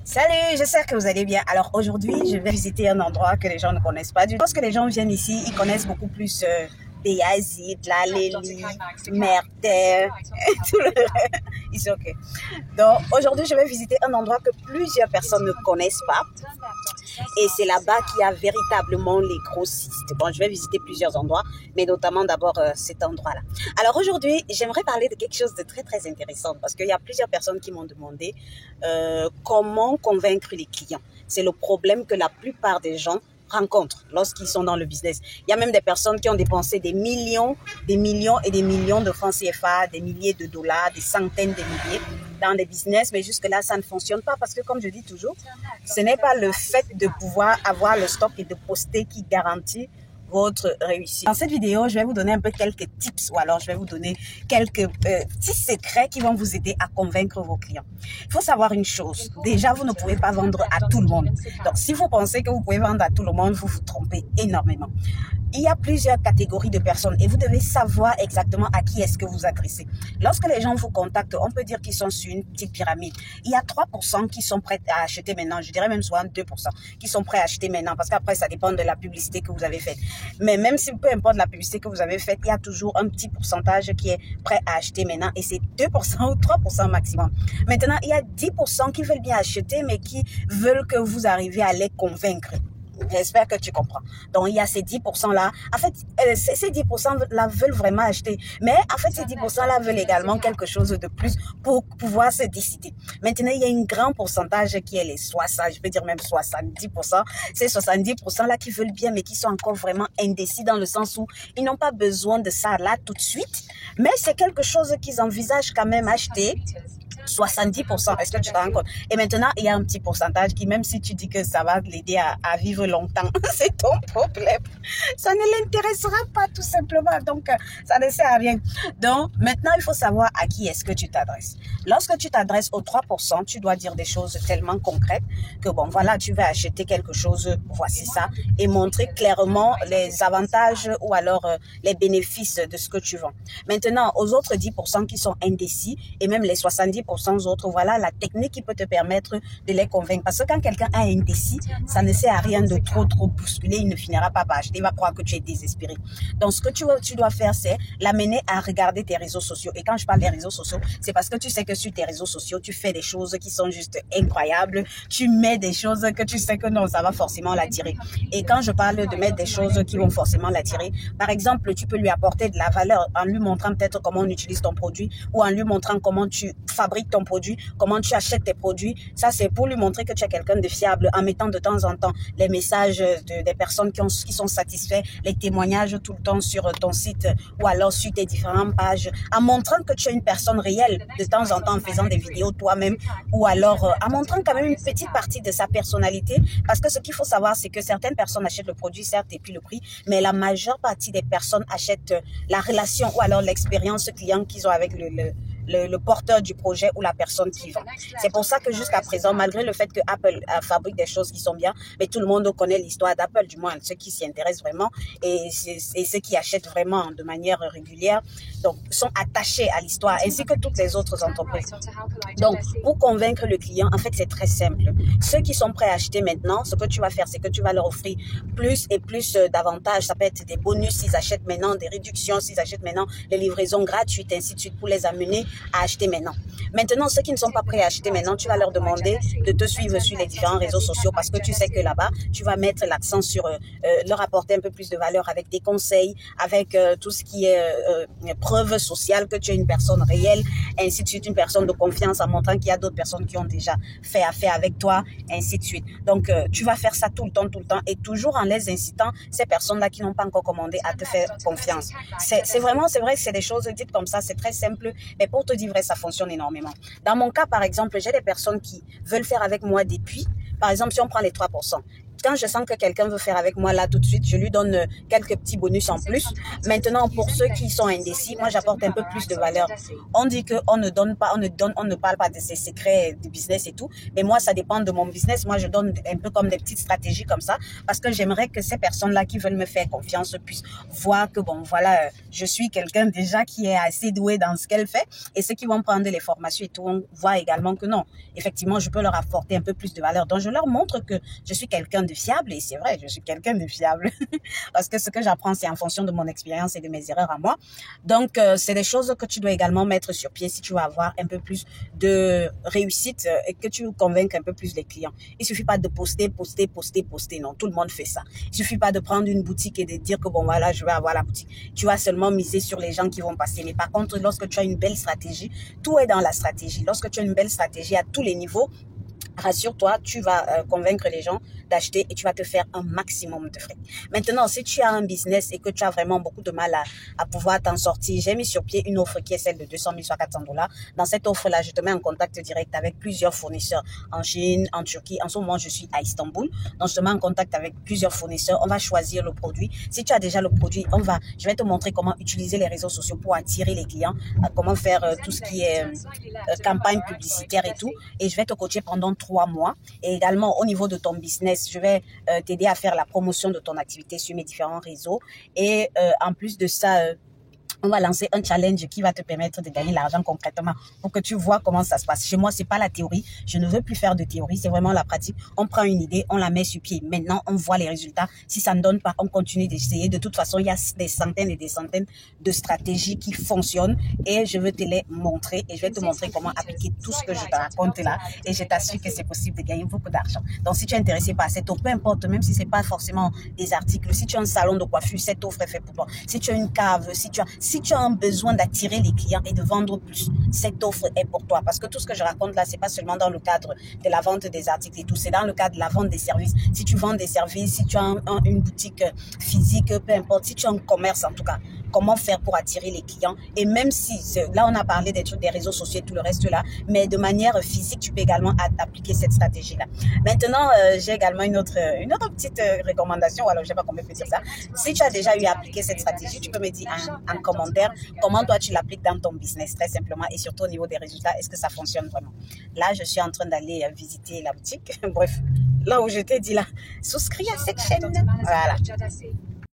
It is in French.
Salut, j'espère que vous allez bien. Alors aujourd'hui, je vais visiter un endroit que les gens ne connaissent pas du tout. Lorsque les gens viennent ici, ils connaissent beaucoup plus Beyazit, La Lélie, Merter, tout le reste. Ici, ok. Donc aujourd'hui, je vais visiter un endroit que plusieurs personnes ne connaissent pas. Et c'est là-bas qu'il y a véritablement les grossistes. Bon, je vais visiter plusieurs endroits, mais notamment d'abord cet endroit-là. Alors aujourd'hui, j'aimerais parler de quelque chose de très très intéressant parce qu'il y a plusieurs personnes qui m'ont demandé comment convaincre les clients. C'est le problème que la plupart des gens rencontrent lorsqu'ils sont dans le business. Il y a même des personnes qui ont dépensé des millions et des millions de francs CFA, des milliers de dollars, des centaines de milliers dans des business, mais jusque-là, ça ne fonctionne pas parce que, comme je dis toujours, ce n'est pas le fait de pouvoir avoir le stock et de poster qui garantit votre réussite. Dans cette vidéo, je vais vous donner un peu quelques tips ou alors je vais vous donner quelques petits secrets qui vont vous aider à convaincre vos clients. Il faut savoir une chose. Déjà, vous ne pouvez pas vendre à tout le monde. Donc, si vous pensez que vous pouvez vendre à tout le monde, vous vous trompez énormément. Il y a plusieurs catégories de personnes et vous devez savoir exactement à qui est-ce que vous adressez. Lorsque les gens vous contactent, on peut dire qu'ils sont sur une petite pyramide. Il y a 3% qui sont prêts à acheter maintenant, je dirais même soit 2% qui sont prêts à acheter maintenant parce qu'après ça dépend de la publicité que vous avez faite. Mais même si peu importe la publicité que vous avez faite, il y a toujours un petit pourcentage qui est prêt à acheter maintenant et c'est 2% ou 3% maximum. Maintenant, il y a 10% qui veulent bien acheter mais qui veulent que vous arriviez à les convaincre. J'espère que tu comprends. Donc, il y a ces 10%-là. En fait, ces 10%-là veulent vraiment acheter. Mais en fait, ces 10%-là veulent également quelque chose de plus pour pouvoir se décider. Maintenant, il y a un grand pourcentage qui est les 60, je peux dire même 70%. Ces 70%-là qui veulent bien, mais qui sont encore vraiment indécis dans le sens où ils n'ont pas besoin de ça là tout de suite. Mais c'est quelque chose qu'ils envisagent quand même acheter. 70%, est-ce que tu te rends compte? Et maintenant, il y a un petit pourcentage qui, même si tu dis que ça va l'aider à vivre longtemps, c'est ton problème. Ça ne l'intéressera pas tout simplement. Donc, ça ne sert à rien. Donc, maintenant, il faut savoir à qui est-ce que tu t'adresses. Lorsque tu t'adresses aux 3%, tu dois dire des choses tellement concrètes que, bon, voilà, tu vas acheter quelque chose, voici ça, et montrer clairement les avantages ou alors les bénéfices de ce que tu vends. Maintenant, aux autres 10% qui sont indécis et même les 70% autres, voilà la technique qui peut te permettre de les convaincre. Parce que quand quelqu'un est indécis, ça ne sert à rien de trop bousculer, il ne finira pas par acheter, il va croire que tu es désespéré. Donc, ce que tu dois faire, c'est l'amener à regarder tes réseaux sociaux. Et quand je parle des réseaux sociaux, c'est parce que tu sais que sur tes réseaux sociaux, tu fais des choses qui sont juste incroyables. Tu mets des choses que tu sais que non, ça va forcément l'attirer. Et quand je parle de mettre des choses qui vont forcément l'attirer, par exemple, tu peux lui apporter de la valeur en lui montrant peut-être comment on utilise ton produit ou en lui montrant comment tu fabriques ton produit, comment tu achètes tes produits. Ça, c'est pour lui montrer que tu es quelqu'un de fiable en mettant de temps en temps les messages des personnes qui sont satisfaits, les témoignages tout le temps sur ton site ou alors sur tes différentes pages, en montrant que tu es une personne réelle de temps en temps en faisant des vidéos toi-même ou alors en montrant quand même une petite partie de sa personnalité parce que ce qu'il faut savoir, c'est que certaines personnes achètent le produit, certes, et puis le prix, mais la majeure partie des personnes achètent la relation ou alors l'expérience client qu'ils ont avec le porteur du projet ou la personne qui vend. C'est pour ça que jusqu'à présent, malgré le fait que Apple fabrique des choses qui sont bien, mais tout le monde connaît l'histoire d'Apple, du moins ceux qui s'y intéressent vraiment et ceux qui achètent vraiment de manière régulière, donc sont attachés à l'histoire, ainsi que toutes les autres entreprises. Donc, pour convaincre le client, en fait, c'est très simple. Ceux qui sont prêts à acheter maintenant, ce que tu vas faire, c'est que tu vas leur offrir plus et plus d'avantages. Ça peut être des bonus s'ils achètent maintenant, des réductions s'ils achètent maintenant, les livraisons gratuites, ainsi de suite, pour les amener à acheter maintenant. Maintenant, ceux qui ne sont pas prêts à acheter maintenant, tu vas leur demander de te suivre sur les différents réseaux sociaux parce que tu sais que là-bas, tu vas mettre l'accent sur leur apporter un peu plus de valeur avec des conseils, avec tout ce qui est preuve sociale que tu es une personne réelle, ainsi de suite, une personne de confiance en montrant qu'il y a d'autres personnes qui ont déjà fait affaire avec toi, ainsi de suite. Donc, tu vas faire ça tout le temps et toujours en les incitant, ces personnes-là qui n'ont pas encore commandé à te faire confiance. C'est vrai que c'est des choses dites comme ça, c'est très simple, mais pour te dire vrai, ça fonctionne énormément. Dans mon cas, par exemple, j'ai des personnes qui veulent faire avec moi depuis, par exemple, si on prend les 3%, quand je sens que quelqu'un veut faire avec moi là tout de suite, je lui donne quelques petits bonus en plus. Maintenant, pour ceux qui sont indécis, moi j'apporte un peu plus de valeur. On dit qu'on ne donne pas, on ne parle pas de ses secrets du business et tout. Mais moi, ça dépend de mon business. Moi, je donne un peu comme des petites stratégies comme ça parce que j'aimerais que ces personnes-là qui veulent me faire confiance puissent voir que bon, voilà, je suis quelqu'un déjà qui est assez doué dans ce qu'elle fait. Et ceux qui vont prendre les formations et tout, on voit également que non, effectivement, je peux leur apporter un peu plus de valeur. Donc, je leur montre que je suis quelqu'un de fiable et c'est vrai, je suis quelqu'un de fiable parce que ce que j'apprends, c'est en fonction de mon expérience et de mes erreurs à moi. Donc, c'est des choses que tu dois également mettre sur pied si tu veux avoir un peu plus de réussite et que tu convainques un peu plus les clients. Il suffit pas de poster. Non, tout le monde fait ça. Il suffit pas de prendre une boutique et de dire que bon, voilà, je vais avoir la boutique. Tu vas seulement miser sur les gens qui vont passer. Mais par contre, lorsque tu as une belle stratégie, tout est dans la stratégie. Lorsque tu as une belle stratégie à tous les niveaux, rassure-toi, tu vas convaincre les gens d'acheter et tu vas te faire un maximum de frais. Maintenant, si tu as un business et que tu as vraiment beaucoup de mal à pouvoir t'en sortir, j'ai mis sur pied une offre qui est celle de 200 000 soit 400 $. Dans cette offre-là, je te mets en contact direct avec plusieurs fournisseurs en Chine, en Turquie. En ce moment, je suis à Istanbul. Donc, je te mets en contact avec plusieurs fournisseurs. On va choisir le produit. Si tu as déjà le produit, je vais te montrer comment utiliser les réseaux sociaux pour attirer les clients, comment faire tout ce qui est campagne publicitaire et tout. Et je vais te coacher pendant 3 mois. Et également, au niveau de ton business, je vais t'aider à faire la promotion de ton activité sur mes différents réseaux. Et en plus de ça, on va lancer un challenge qui va te permettre de gagner l'argent concrètement pour que tu vois comment ça se passe. Chez moi, c'est pas la théorie. Je ne veux plus faire de théorie. C'est vraiment la pratique. On prend une idée, on la met sur pied. Maintenant, on voit les résultats. Si ça ne donne pas, on continue d'essayer. De toute façon, il y a des centaines et des centaines de stratégies qui fonctionnent et je veux te les montrer et je vais te montrer comment appliquer tout ce que je te raconte là et je t'assure que c'est possible de gagner beaucoup d'argent. Donc, si tu es intéressé par cette offre, peu importe, même si c'est pas forcément des articles, si tu as un salon de coiffure, cette offre est faite pour toi. Si tu as une cave, si tu as un besoin d'attirer les clients et de vendre plus, cette offre est pour toi. Parce que tout ce que je raconte là, c'est pas seulement dans le cadre de la vente des articles et tout, c'est dans le cadre de la vente des services. Si tu vends des services, si tu as une boutique physique, peu importe, si tu as un commerce en tout cas, comment faire pour attirer les clients. Et même si, là on a parlé des trucs des réseaux sociaux et tout le reste là, mais de manière physique, tu peux également appliquer cette stratégie-là. Maintenant, j'ai également une autre petite recommandation, alors je sais pas comment je peux dire ça. Si tu as déjà eu à appliquer cette stratégie, tu peux me dire en commentaire comment toi tu l'appliques dans ton business très simplement et surtout au niveau des résultats, est-ce que ça fonctionne vraiment. Là, je suis en train d'aller visiter la boutique. Bref, là où je t'ai dit là, souscris à cette chaîne. Voilà.